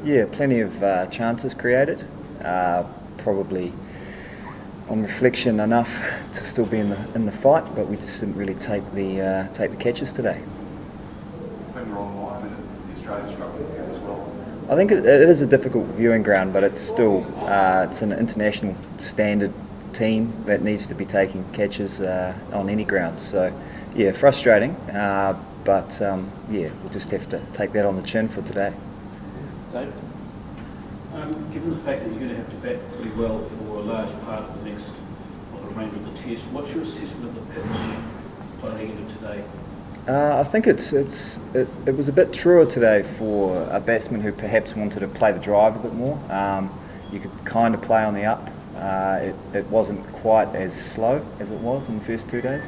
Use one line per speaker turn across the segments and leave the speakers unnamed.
Yeah, plenty of chances created. Probably on reflection enough to still be in the fight, but we just didn't really take the catches today.
When we're online, the Australians struggling here as well.
I think it is a difficult viewing ground, but it's still it's an international standard team that needs to be taking catches on any ground. So yeah, frustrating, but yeah, we'll just have to take that on the chin for today.
Dave? Given the fact that you're going to have to bat pretty well for a large part of the remainder of the test, what's your assessment of the pitch following into today?
I think it was a bit truer today for a batsman who perhaps wanted to play the drive a bit more. You could kind of play on the up. It wasn't quite as slow as it was in the first 2 days.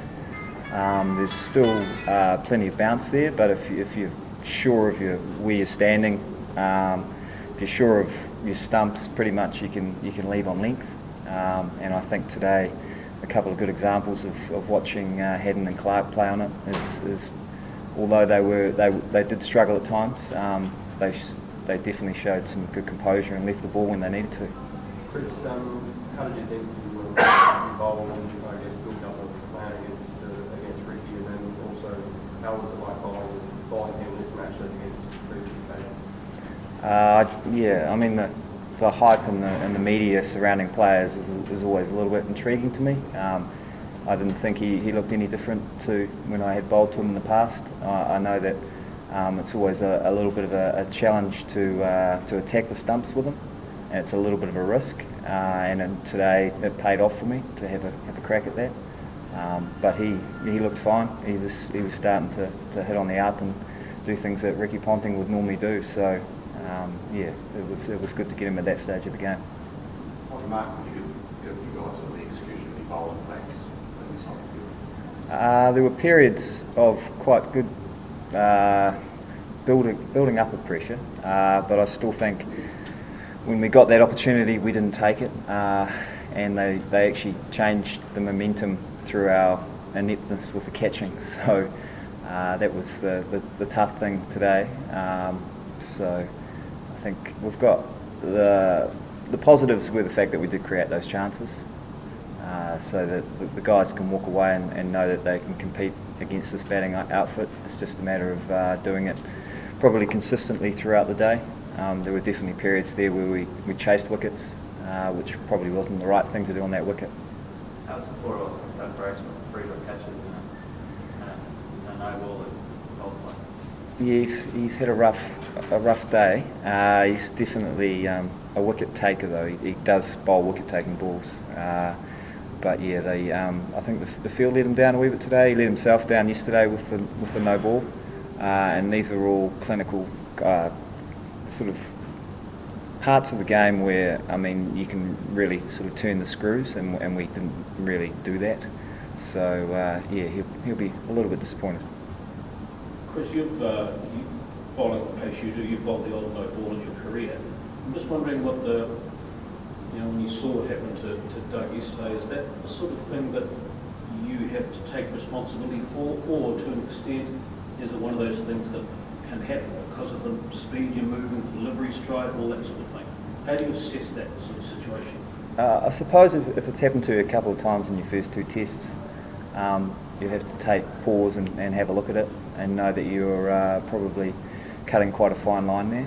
There's still plenty of bounce there, but if you're sure of where you're standing, if you're sure of your stumps, pretty much you can leave on length. And I think today, a couple of good examples of watching Haddon and Clark play on it is although they did struggle at times, they definitely showed some good composure and left the ball when they needed to.
Chris, how did you think you were involved in, I guess, building up a plan against Ricky, and then also how was it like bowling him this match as against previous occasions?
Yeah, I mean the hype and the media surrounding players is always a little bit intriguing to me. I didn't think he looked any different to when I had bowled to him in the past. I know that it's always a little bit of a challenge to attack the stumps with him, and it's a little bit of a risk. And today it paid off for me to have a crack at that. But he looked fine. He was starting to hit on the up and do things that Ricky Ponting would normally do. So yeah, it was good to get him at that stage of the game.
What mark would you give you guys on the execution of the bowling backs when it's not good?
There were periods of quite good building up of pressure, but I still think when we got that opportunity, we didn't take it, and they actually changed the momentum through our ineptness with the catching. So that was the tough thing today. So I think we've got the positives were the fact that we did create those chances, so that the guys can walk away and know that they can compete against this batting outfit. It's just a matter of doing it probably consistently throughout the day. There were definitely periods there where we chased wickets, which probably wasn't the right thing to do on that wicket.
How's the poor old Doug Brace with 3 good catches and a no ball at goal play?
Yeah, he's had a rough day. He's definitely a wicket taker though. He does bowl wicket taking balls. But yeah, I think the field let him down a wee bit today. He let himself down yesterday with the no ball. And these are all clinical sort of parts of the game where, I mean, you can really sort of turn the screws, and we didn't really do that. So yeah, he'll be a little bit disappointed.
Chris, you've bowling the pace you do, you've bowled the old no ball in your career. I'm just wondering what when you saw it happen to Doug yesterday, is that the sort of thing that you have to take responsibility for, or to an extent, is it one of those things that can happen because of the speed you're moving, delivery stride, all that sort of thing? How do you assess that sort of situation?
I suppose if it's happened to you a couple of times in your first 2 tests, you have to take pause and have a look at it and know that you're probably cutting quite a fine line there.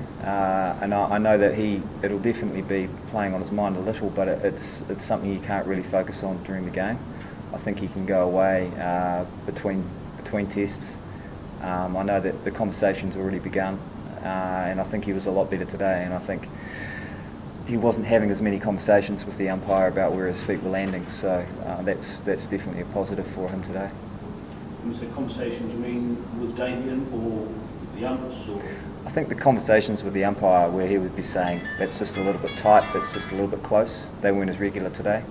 And I know that it'll definitely be playing on his mind a little, but it's something you can't really focus on during the game. I think he can go away between tests. I know that the conversation's already begun, and I think he was a lot better today, and I think he wasn't having as many conversations with the umpire about where his feet were landing, so that's definitely a positive for him today.
When you say conversations, you mean with Damien or the umpires? Or?
I think the conversations with the umpire where he would be saying, that's just a little bit tight, that's just a little bit close, they weren't as regular today.